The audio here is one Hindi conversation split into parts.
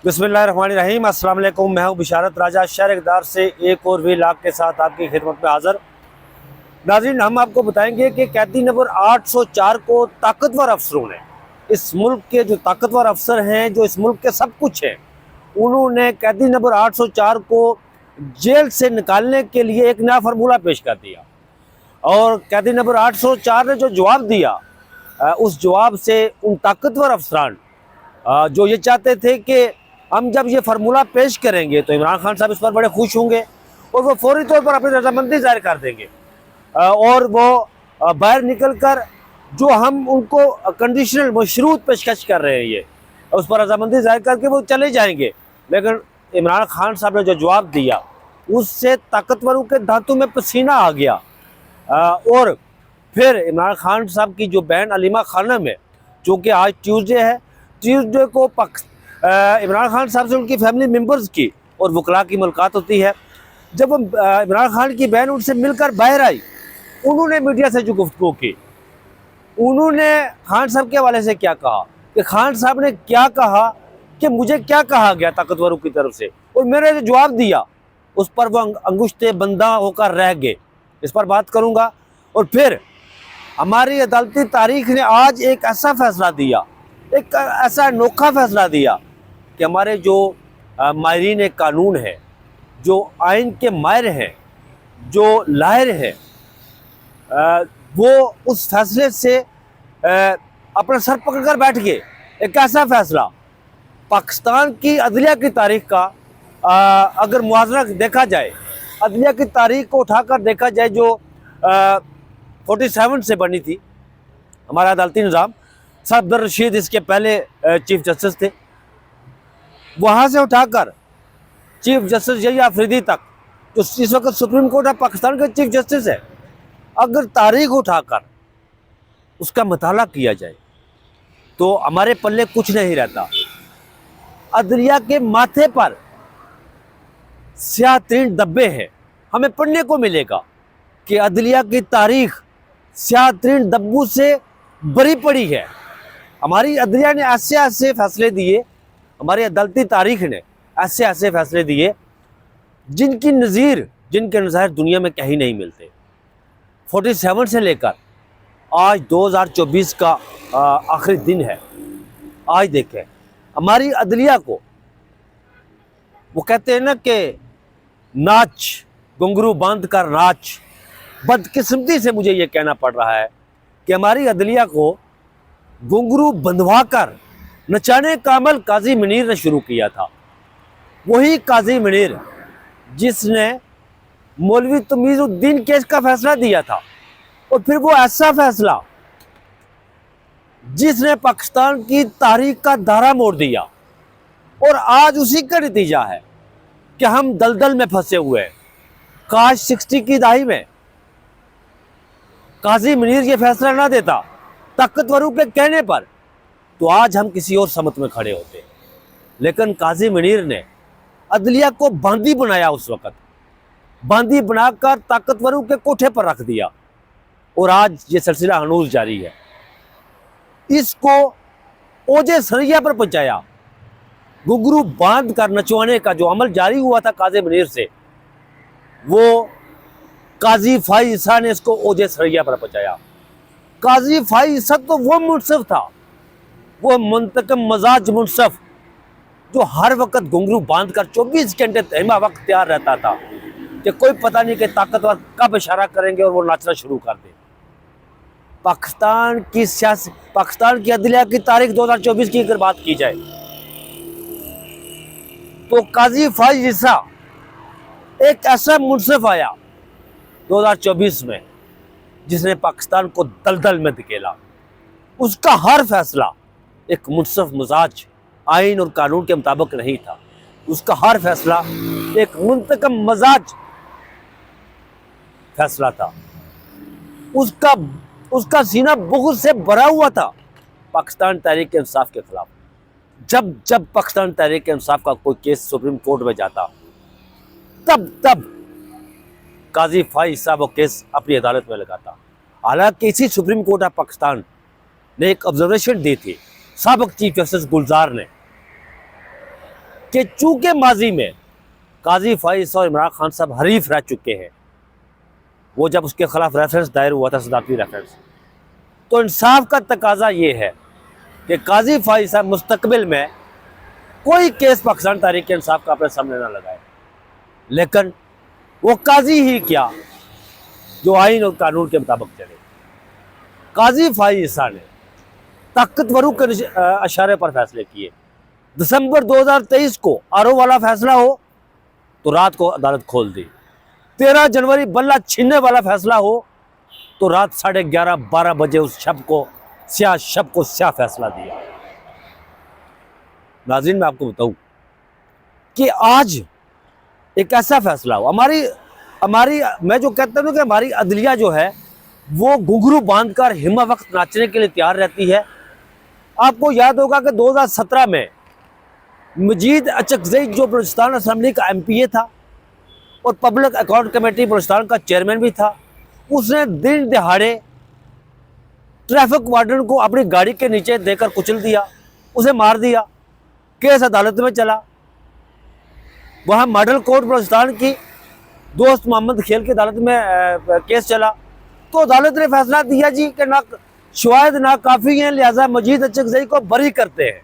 बिस्मिल्लाहिर्रहमानिर्रहीम। अस्सलाम वालेकुम। मैं हूँ बिशारत राजा शहर इक़दार से एक और भी लाख के साथ आपकी खिदमत में हाज़िर। नाज़रीन, हम आपको बताएंगे कि कैदी नंबर 804 को ताकतवर अफसरों ने, इस मुल्क के जो ताकतवर अफसर हैं, जो इस मुल्क के सब कुछ हैं, उन्होंने कैदी नंबर 804 को जेल से निकालने के लिए एक नया फार्मूला पेश कर दिया। और कैदी नंबर 804 ने जो जवाब दिया, उस जवाब से उन ताकतवर अफसरान जो ये चाहते थे कि हम जब ये फार्मूला पेश करेंगे तो इमरान खान साहब इस पर बड़े खुश होंगे और वो फौरी तौर पर अपनी रजामंदी जाहिर कर देंगे और वो बाहर निकल कर जो हम उनको कंडीशनल मशरूत पेशकश कर रहे हैं, ये उस पर रजामंदी जाहिर करके वो चले जाएंगे। लेकिन इमरान खान साहब ने जो जवाब दिया उससे ताकतवरों के दांतों में पसीना आ गया। और फिर इमरान खान साहब की जो बहन अलीमा खानम है, जो कि आज ट्यूसडे है, ट्यूसडे को इमरान खान साहब से उनकी फैमिली मेम्बर्स की और वकला की मुलाकात होती है। जब इमरान खान की बहन उनसे मिलकर बाहर आई, उन्होंने मीडिया से जो गुफ्तगू की, उन्होंने खान साहब के हवाले से क्या कहा कि खान साहब ने क्या कहा कि मुझे क्या कहा गया ताकतवरों की तरफ से, और मैंने जो जवाब दिया उस पर वो अंगुश्ते बंदा होकर रह गए। इस पर बात करूँगा। और फिर हमारी अदालती तारीख ने आज एक ऐसा फैसला दिया, एक ऐसा अनोखा फैसला दिया कि हमारे जो माहिरीन कानून है, जो आइन के माहिर हैं, जो लाहिर हैं, वो उस फैसले से अपना सर पकड़ कर बैठ गए। एक ऐसा फैसला पाकिस्तान की अदलिया की तारीख का अगर मुआवजा देखा जाए, अदलिया की तारीख को उठाकर देखा जाए जो 47 से बनी थी हमारा अदालती निज़ाम, सफदर रशीद इसके पहले चीफ जस्टिस थे, वहाँ से उठाकर चीफ जस्टिस यही आफरीदी तक जो इस वक्त सुप्रीम कोर्ट ऑफ पाकिस्तान के चीफ जस्टिस है, अगर तारीख उठाकर उसका मुताला किया जाए तो हमारे पल्ले कुछ नहीं रहता। अदलिया के माथे पर स्याह तीन धब्बे हैं। हमें पढ़ने को मिलेगा कि अदलिया की तारीख स्याह तीन धब्बों से भरी पड़ी है। हमारी अदलिया ने ऐसे ऐसे फैसले दिए, हमारी अदालती तारीख ने ऐसे ऐसे फैसले दिए जिनकी नज़ीर, जिनके नज़ायर दुनिया में कहीं नहीं मिलते। 47 से लेकर आज 2024 का आखिरी दिन है। आज देखें हमारी अदलिया को, वो कहते हैं ना कि नाच घुंघरू बांध कर नाच। बदकिस्मती से मुझे ये कहना पड़ रहा है कि हमारी अदलिया को घुंघरू बंधवा कर नचाने का अमल काजी मुनीर ने शुरू किया था। वही काजी मुनीर जिसने मौलवी तमीज़ुद्दीन केस का फैसला दिया था, और फिर वो ऐसा फैसला जिसने पाकिस्तान की तारीख का धारा मोड़ दिया। और आज उसी का नतीजा है कि हम दलदल में फंसे हुए हैं। काश 60 की दहाई में काजी मुनीर ये फैसला ना देता ताकतवरों के कहने पर, तो आज हम किसी और समत में खड़े होते। लेकिन काजी मुनीर ने अदलिया को बांदी बनाया, उस वक़्त बांदी बनाकर ताकतवरों के कोठे पर रख दिया, और आज ये सिलसिला हनूज जारी है। इसको ओजे सरिया पर पहुंचाया। घुंघरू बांध कर नचवाने का जो अमल जारी हुआ था काजी मुनीर से, वो काजी फाइसा ने इसको ओजे सरिया पर पहुंचाया। काजी फाइसा तो वो मुनसिफ था, वो मुंतकम मजाज मुनसिफ, जो हर वक्त घुंघरू बांध कर 24 घंटे तहमा वक्त तैयार रहता था कि कोई पता नहीं कि ताकतवर कब इशारा करेंगे और वो नाचना शुरू कर दे। पाकिस्तान की सियासत, पाकिस्तान की अदलिया की तारीख 2024 की अगर बात की जाए तो काजी फाइसा एक ऐसा मुनसिफ आया 2024 में जिसने पाकिस्तान को दलदल में धकेला। उसका हर फैसला एक मुनसिफ मिजाज आइन और कानून के मुताबिक नहीं था। उसका हर फैसला एक मुंतकम मजाज फैसला था। उसका सीना बुग़्ज़ से भरा हुआ था पाकिस्तान तहरीक इंसाफ के खिलाफ। जब पाकिस्तान तहरीक इंसाफ का कोई केस सुप्रीम कोर्ट में जाता, तब काजी फाइसा वो केस अपनी अदालत में लगाता। हालांकि इसी सुप्रीम कोर्ट ऑफ पाकिस्तान ने एक ऑब्जर्वेशन दी थी साबिक चीफ जस्टिस गुलजार ने कि चूंकि माजी में काजी फाइज और इमरान खान साहब हरीफ रह चुके हैं, वो जब उसके खिलाफ रेफरेंस दायर हुआ था, सदारती रेफरेंस, तो इंसाफ का तकाजा ये है कि काजी फाइज साहब मुस्तकबिल में कोई केस पाकिस्तान तहरीक इंसाफ का अपने सामने ना लगाए। लेकिन वो काजी ही क्या जो आइन और कानून के मुताबिक चले। काजी फाइज साहब ने ताकतवरों के इशारे पर फैसले किए। दिसंबर 2023 को आरओ वाला फैसला हो तो रात को अदालत खोल दी। 13 जनवरी बल्ला छीनने वाला फैसला हो तो रात 11:30-12 बजे उस शब को स्याह फैसला दिया। नाज़रीन, मैं आपको बताऊं कि आज एक ऐसा फैसला हो, हमारी मैं जो कहता हूं कि हमारी अदलिया जो है वो घुंघरू बांधकर हिमा वक्त नाचने के लिए तैयार रहती है। आपको याद होगा कि 2017 में मजीद अचकज़ई जो बलूचिस्तान असम्बली का MPA था और पब्लिक अकाउंट कमेटी बलूचिस्तान का चेयरमैन भी था, उसने दिन दिहाड़े ट्रैफिक वार्डन को अपनी गाड़ी के नीचे देकर कुचल दिया, उसे मार दिया। केस अदालत में चला, वहाँ मॉडल कोर्ट बलूचिस्तान की दोस्त मोहम्मद खेल की अदालत में केस चला, तो अदालत ने फैसला दिया जी कि ना शवाहिद ना काफ़ी हैं, लिहाजा मजीद अचकज़ई को बरी करते हैं।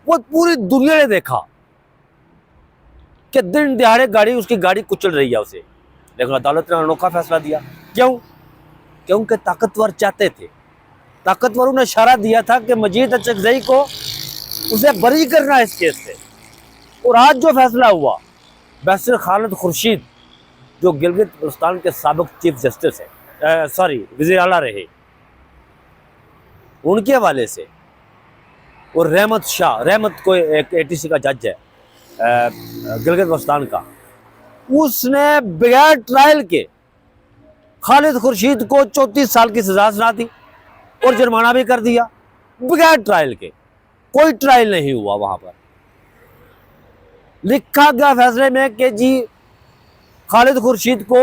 वो पूरी दुनिया ने देखा कि दिन दिहाड़े उसकी गाड़ी कुचल रही है उसे, लेकिन अदालत ने अनोखा फैसला दिया। क्यों? क्योंकि ताकतवर चाहते थे, ताकतवरों ने इशारा दिया था कि मजीद अचकज़ई को उसे बरी करना है इस केस से। और आज जो फैसला हुआ, बैरिस्टर खालिद खुर्शीद जो गिलगित बल्तिस्तान के साबिक चीफ जस्टिस है, वज़ीर आला रहे, उनके हवाले से, और रहमत कोई एक ATC का जज है गिलगित बल्तिस्तान का, उसने बगैर ट्रायल के खालिद खुर्शीद को 34 साल की सजा सुना दी और जुर्माना भी कर दिया। बगैर ट्रायल के, कोई ट्रायल नहीं हुआ। वहां पर लिखा गया फैसले में कि जी खालिद खुर्शीद को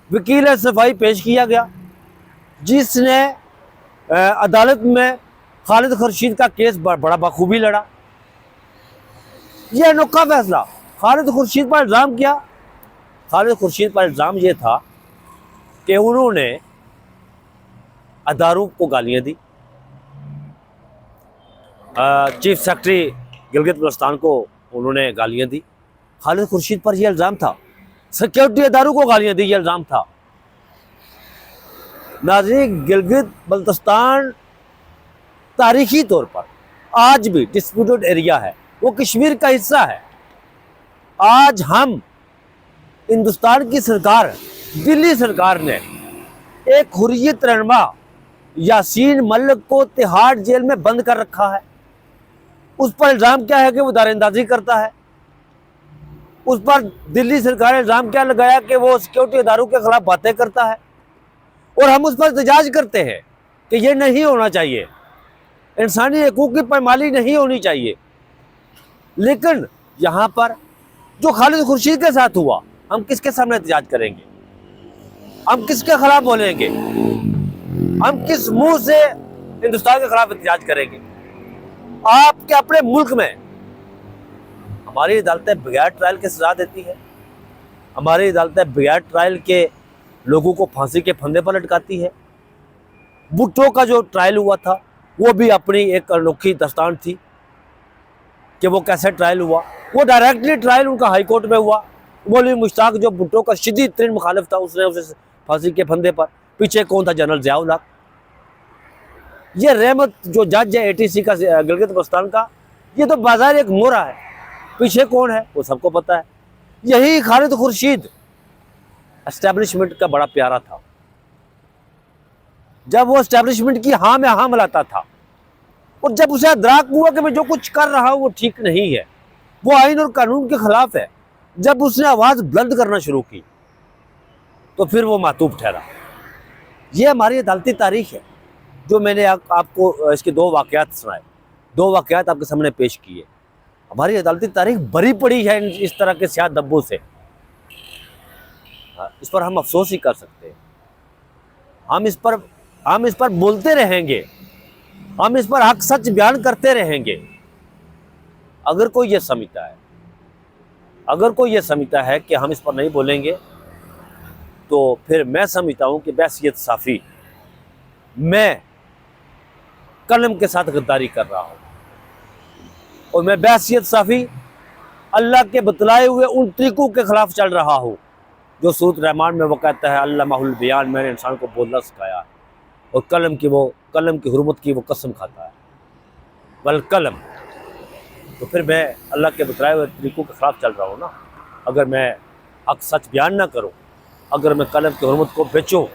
वकील सफाई पेश किया गया, जिसने अदालत में खालिद खुर्शीद का केस बड़ा बखूबी लड़ा। यह अनोखा फैसला। खालिद खुर्शीद पर इल्ज़ाम किया, खालिद खुर्शीद पर इल्ज़ाम यह था कि उन्होंने अदारों को गालियाँ दी। चीफ सेक्रेटरी गिलगित बल्तिस्तान को उन्होंने गालियाँ दी। खालिद खुर्शीद पर यह इल्ज़ाम था। सिक्योरिटी अदारों को गालियाँ दी, यह इल्ज़ाम था। नाज़रीन, गिलगित बल्तिस्तान तारीखी तौर पर आज भी डिस्प्यूटेड एरिया है, वो कश्मीर का हिस्सा है। आज हम हिंदुस्तान की सरकार, दिल्ली सरकार ने एक हुर्रियत रहनुमा यासीन मलिक को तिहाड़ जेल में बंद कर रखा है। उस पर इल्ज़ाम क्या है कि वो दारेंदाजी करता है। उस पर दिल्ली सरकार ने इल्ज़ाम क्या लगाया कि वो सिक्योरिटी इदारों के खिलाफ बातें करता है, और हम उस पर एहतजाज करते हैं कि ये नहीं होना चाहिए, इंसानी हकूक़ की पायमाली नहीं होनी चाहिए। लेकिन यहाँ पर जो खालिद खुर्शीद के साथ हुआ, हम किसके सामने एहतजाज करेंगे? हम किसके खिलाफ बोलेंगे? हम किस मुंह से हिंदुस्तान के खिलाफ एहतजाज करेंगे? आपके अपने मुल्क में हमारी अदालतें बगैर ट्रायल के सजा देती है। हमारी अदालतें बगैर ट्रायल के लोगों को फांसी के फंदे पर लटकाती है। भुट्टो का जो ट्रायल हुआ था वो भी अपनी एक अनोखी दास्तान थी कि वो कैसे ट्रायल हुआ। वो डायरेक्टली ट्रायल उनका हाई कोर्ट में हुआ। मौलवी मुश्ताक जो भुट्टो का शदीद तरीन मुखालिफ था, उसने उसे फांसी के फंदे पर, पीछे कौन था? जनरल ज़िया-उल हक। ये रहमत जो जज है ATC का गिलगित बल्तिस्तान का, ये तो बाजार एक मोरा है। पीछे कौन है वो सबको पता है। यही खालिद खुर्शीद एस्टेब्लिशमेंट का बड़ा प्यारा था। जब वो एस्टेब्लिशमेंट की हाँ में हाँ मिलाता था, और जब उसे अदराक हुआ कि मैं जो कुछ कर रहा हूँ वो ठीक नहीं है, वो आइन और कानून के खिलाफ है, जब उसने आवाज़ बुलंद करना शुरू की तो फिर वो मातूब ठहरा। ये हमारी अदालती तारीख है जो मैंने आपको इसके 2 वाक़यात सुनाए, 2 वाक़यात आपके सामने पेश किए। हमारी अदालती तारीख भरी पड़ी है इस तरह के स्याह धब्बों से। इस पर हम अफसोस ही कर सकते हैं। हम इस पर बोलते रहेंगे, हम इस पर हक सच बयान करते रहेंगे। अगर कोई ये समझता है अगर कोई ये समझता है कि हम इस पर नहीं बोलेंगे, तो फिर मैं समझता हूँ कि बैसियत साफ़ी, मैं कलम के साथ गद्दारी कर रहा हूँ, और मैं बैसियत साफ़ी अल्लाह के बतलाए हुए उन तरीक़ों के ख़िलाफ़ चल रहा हूँ जो सूरत रहमान में वो कहता है, अल्लामाहुल बयान, मैंने इंसान को बोलना सिखाया है, और कलम की हुर्मत की वो कसम खाता है, वल कलम। तो फिर मैं अल्लाह के बतलाए हुए तरीक़ों के ख़िलाफ़ चल रहा हूँ ना। अगर मैं हक सच बयान ना करूँ, अगर मैं कलम की हुर्मत को बेचूँ,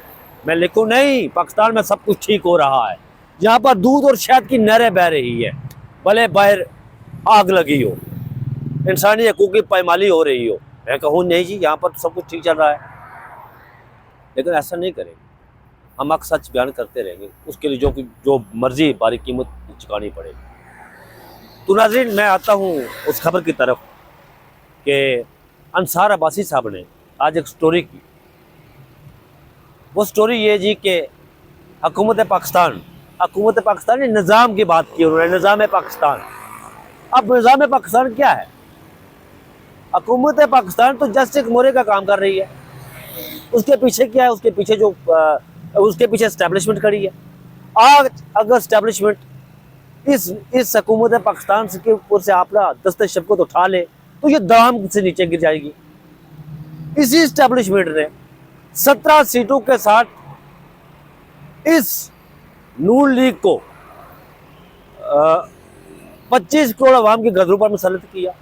मैं लिखूँ नहीं पाकिस्तान में सब कुछ ठीक हो रहा है, यहाँ पर दूध और शहद की नहरें बह रही है, भले बाहर आग लगी हो, इंसानी हकूक़ की पायमाली हो रही हो, मैं कहूँ नहीं जी यहाँ पर तो सब कुछ ठीक चल रहा है। लेकिन ऐसा नहीं करेंगे, हम हक सच बयान करते रहेंगे, उसके लिए जो मर्जी बारी कीमत चुकानी पड़ेगी। तो नाज़रीन, मैं आता हूँ उस खबर की तरफ कि अंसार अब्बासी साहब ने आज एक स्टोरी की। वो स्टोरी ये जी कि हुकूमत पाकिस्तान ने निज़ाम की बात की उन्होंने, निज़ाम पाकिस्तान। अब निज़ाम पाकिस्तान क्या है? हुकूमत पाकिस्तान तो जस्ट एक मोरे का काम कर रही है। उसके पीछे क्या है? उसके पीछे एस्टेब्लिशमेंट खड़ी है। आज अगर एस्टेब्लिशमेंट इस हुकूमत पाकिस्तान के ऊपर से अपना दस्ते शफ़क़त उठा ले तो ये दाम से नीचे गिर जाएगी। इसी एस्टेब्लिशमेंट ने 17 सीटों के साथ इस नून लीग को 25 करोड़ अवाम की गदरों पर मुसल्लत किया।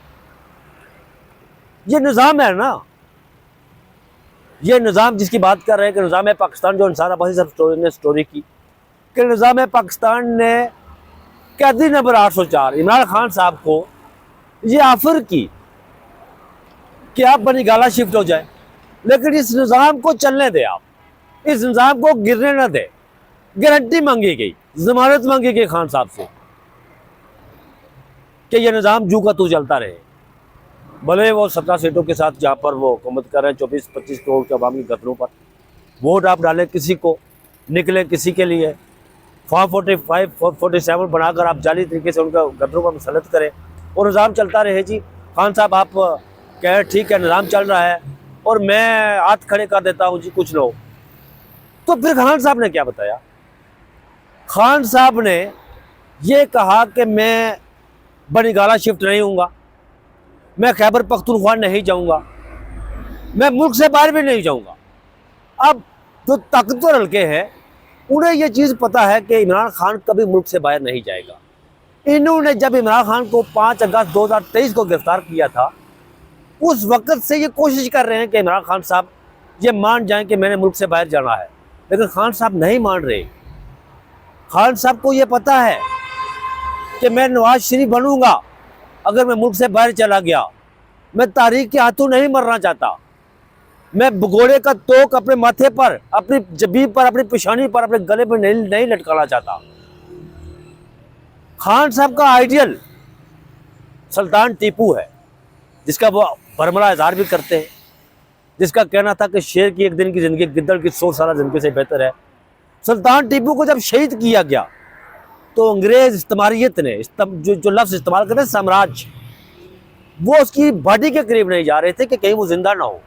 ये निज़ाम है ना, ये निज़ाम जिसकी बात कर रहे हैं कि निज़ाम पाकिस्तान, जो अंसार अब्बासी साहब ने स्टोरी की कि निज़ाम पाकिस्तान ने कैदी नंबर 804 इमरान खान साहब को ये ऑफर की कि आप बनी गाला शिफ्ट हो जाए, लेकिन इस निज़ाम को चलने दे, आप इस निज़ाम को गिरने न दे। गारंटी मांगी गई, जमानत मांगी गई खान साहब से कि यह निज़ाम जू का तू चलता रहे। भले वो 17 सीटों के साथ जहाँ पर वो हुकूमत कर रहे हैं, 24-25 करोड़ के अवामी गदरों पर वोट आप डालें किसी को, निकले किसी के लिए, फॉर्म 45, 47 बनाकर आप जाली तरीके से उनका गदरों पर मुसल्लत करें और निज़ाम चलता रहे। जी खान साहब आप कह ठीक है निज़ाम चल रहा है और मैं हाथ खड़े कर देता हूँ जी, कुछ ना हो। तो फिर खान साहब ने क्या बताया? खान साहब ने ये कहा कि मैं बनी गाला शिफ्ट नहीं हूँगा, मैं खैबर पख्तूनख्वा नहीं जाऊँगा, मैं मुल्क से बाहर भी नहीं जाऊँगा। अब जो ताकतवर हल्के हैं उन्हें यह चीज़ पता है कि इमरान खान कभी मुल्क से बाहर नहीं जाएगा। इन्होंने जब इमरान खान को 5 अगस्त 2023 को गिरफ्तार किया था, उस वक़्त से ये कोशिश कर रहे हैं कि इमरान खान साहब ये मान जाएं कि मैंने मुल्क से बाहर जाना है, लेकिन खान साहब नहीं मान रहे। खान साहब को ये पता है कि मैं नवाज शरीफ बनूंगा अगर मैं मुल्क से बाहर चला गया। मैं तारीख के हाथों नहीं मरना चाहता, मैं भगोड़े का तोक अपने माथे पर, अपनी जबीन पर, अपनी पेशानी पर, अपने गले पर नहीं लटकाना चाहता। खान साहब का आइडियल सुल्तान टीपू है, जिसका वो बरमला इज़हार भी करते हैं, जिसका कहना था कि शेर की एक दिन की ज़िंदगी गिद्दड़ की 100 साल ज़िंदगी से बेहतर है। सुल्तान टीपू को जब शहीद किया गया तो अंग्रेज़ इस्तेमारियत ने जो लफ्ज़ इस्तेमाल करते हैं साम्राज्य, वो उसकी बॉडी के करीब नहीं जा रहे थे कि कहीं वो जिंदा ना हो।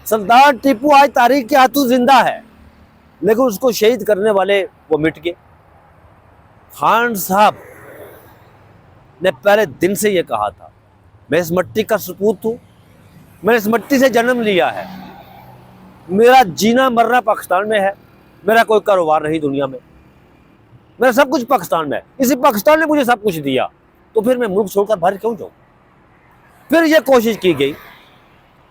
सुल्तान टीपू आज तारीख के हाथों जिंदा है, लेकिन उसको शहीद करने वाले वो मिट गए। खान साहब ने पहले दिन से ये कहा था, मैं इस मिट्टी का सपूत हूँ, मैंने इस मिट्टी से जन्म लिया है, मेरा जीना मरना पाकिस्तान में है, मेरा कोई कारोबार नहीं दुनिया में, मेरा सब कुछ पाकिस्तान में है। इसी पाकिस्तान ने मुझे सब कुछ दिया, तो फिर मैं मुल्क छोड़कर बाहर क्यों जाऊँ? फिर ये कोशिश की गई,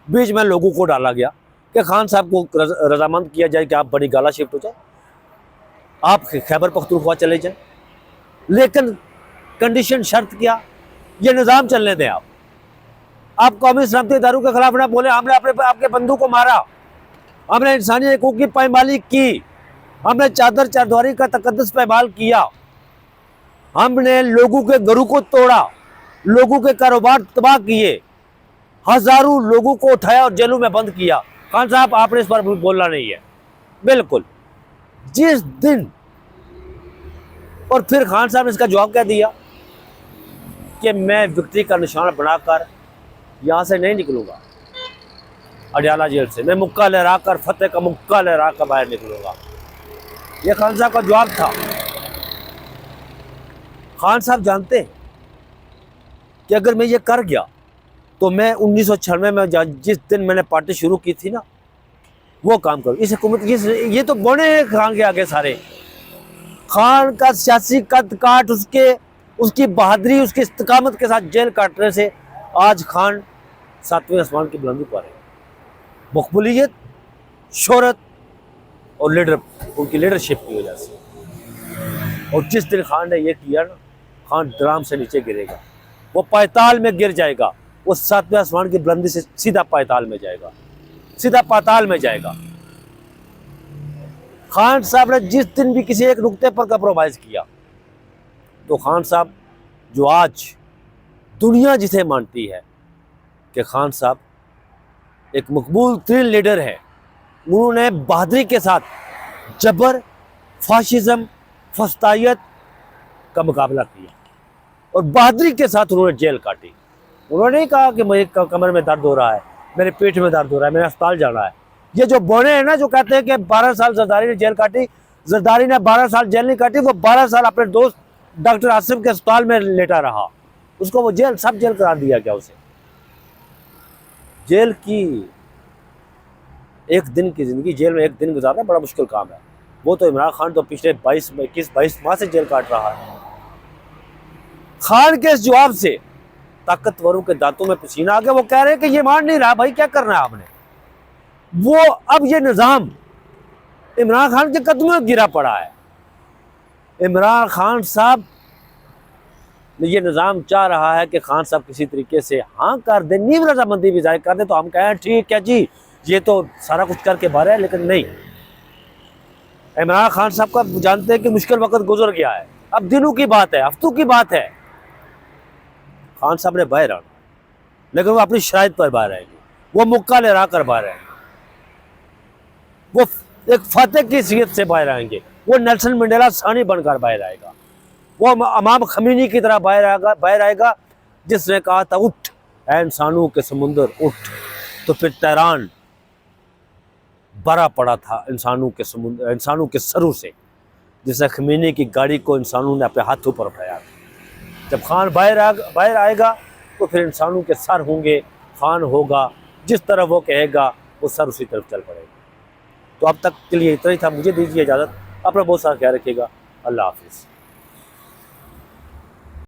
बीच में लोगों को डाला गया कि खान साहब को रजामंद किया जाए कि आप बड़ी गाला शिफ्ट हो जाए, आप खैबर पख्तूनख्वा चले जाएं, लेकिन कंडीशन शर्त क्या? ये निज़ाम चलने दें। आप कौमी सलामती इदारों के खिलाफ ना बोले, हमने आपके बंधु को मारा, हमने इंसानी हकूक़ की पायमाली की, हमने चादर चारद्वारी का तकद्दुस पायमाल किया, हमने लोगों के घरों को तोड़ा, लोगों के कारोबार तबाह किए, हज़ारों लोगों को उठाया और जेलों में बंद किया। खान साहब आपने इस पर बोलना नहीं है, बिल्कुल। जिस दिन और फिर खान साहब ने इसका जवाब क्या दिया कि मैं विक्ट्री का निशान बनाकर यहाँ से नहीं निकलूंगा, अडयाला जेल से मैं मुक्का लहरा कर, फतेह का मुक्का लहरा कर बाहर निकलूंगा। ये खान साहब का जवाब था। खान साहब जानते हैं कि अगर मैं ये कर गया तो मैं 1996 में जिस दिन मैंने पार्टी शुरू की थी ना, वो काम करूँ। इस हुकूमत ये तो बने हैं खान के आगे सारे। खान का सियासी कद काट, उसकी बहादुरी, उसकी इस्तिकामत के साथ जेल काटने से आज खान 7वें आसमान की बुलंदी पर है। मकबूलियत, शोहरत और उनकी लीडरशिप की वजह से। और जिस दिन खान ने ये किया ना, खान ड्राम से नीचे गिरेगा, वो पाताल में गिर जाएगा, वो 7वें आसमान की बुलंदी से सीधा पाताल में जाएगा, सीधा पाताल में जाएगा। खान साहब ने जिस दिन भी किसी एक नुक्ते पर कंप्रोमाइज किया, तो खान साहब जो आज दुनिया जिसे मानती है कि खान साहब एक मकबूल तरीन लीडर है, उन्होंने बहादुरी के साथ जबर, फाशिज्म, फस्तायत का मुकाबला किया और बहादुरी के साथ उन्होंने जेल काटी। उन्होंने नहीं कहा कि मेरे कमर में दर्द हो रहा है, मेरे पेट में दर्द हो रहा है, मेरे अस्पताल जाना है। ये जो बोने हैं ना, जो कहते हैं कि 12 साल जरदारी ने जेल काटी, जरदारी ने 12 साल जेल नहीं काटी, वो 12 साल अपने दोस्त डॉक्टर आसिफ के अस्पताल में लेटा रहा। उसको वो सब जेल करार दिया गया उसे। जेल की एक दिन की जिंदगी, जेल में एक दिन गुजारना बड़ा मुश्किल काम है। वो तो इमरान खान तो पिछले 22 माह से जेल काट रहा है। खान के इस जवाब से ताकतवरों के दांतों में पसीना आ गया। वो कह रहे हैं कि ये मान नहीं रहा, भाई क्या करना है आपने। वो अब ये निज़ाम इमरान खान के कदमों में गिरा पड़ा है। इमरान खान साहब ये निज़ाम चाह रहा है कि खान साहब किसी तरीके से हाँ कर दे, नीम रजामंदी भी जाहिर कर दे, तो हम कहें ठीक है जी, ये तो सारा कुछ करके बाहर है। लेकिन नहीं, इमरान खान साहब का जानते हैं कि मुश्किल वक्त गुजर गया है, अब दिनों की बात है, हफ्तों की बात है। खान साहब ने बाहर आना, लेकिन वो अपनी शराइत पर बाहर आएंगे, वो मुक्का लहरा कर बाहर आएंगे, वो एक फतेह की सीयत से बाहर आएंगे, वो नेल्सन मंडेला सानी बनकर बाहर आएगा, वो इमाम खमीनी की तरह बाहर आएगा जिसने कहा था उठ ऐ इंसानों के समुंदर उठ, तो फिर तहरान भरा पड़ा था इंसानों के सरों से, जिसने खमीनी की गाड़ी को इंसानों ने अपने हाथों पर उठाया। जब खान बाहर आएगा तो फिर इंसानों के सर होंगे, खान होगा, जिस तरफ वो कहेगा वो सर उसी तरफ चल पड़ेगा। तो अब तक के लिए इतना ही था, मुझे दीजिए इजाज़त, अपना बहुत सारा ख्याल रखिएगा। अल्लाह हाफिज़।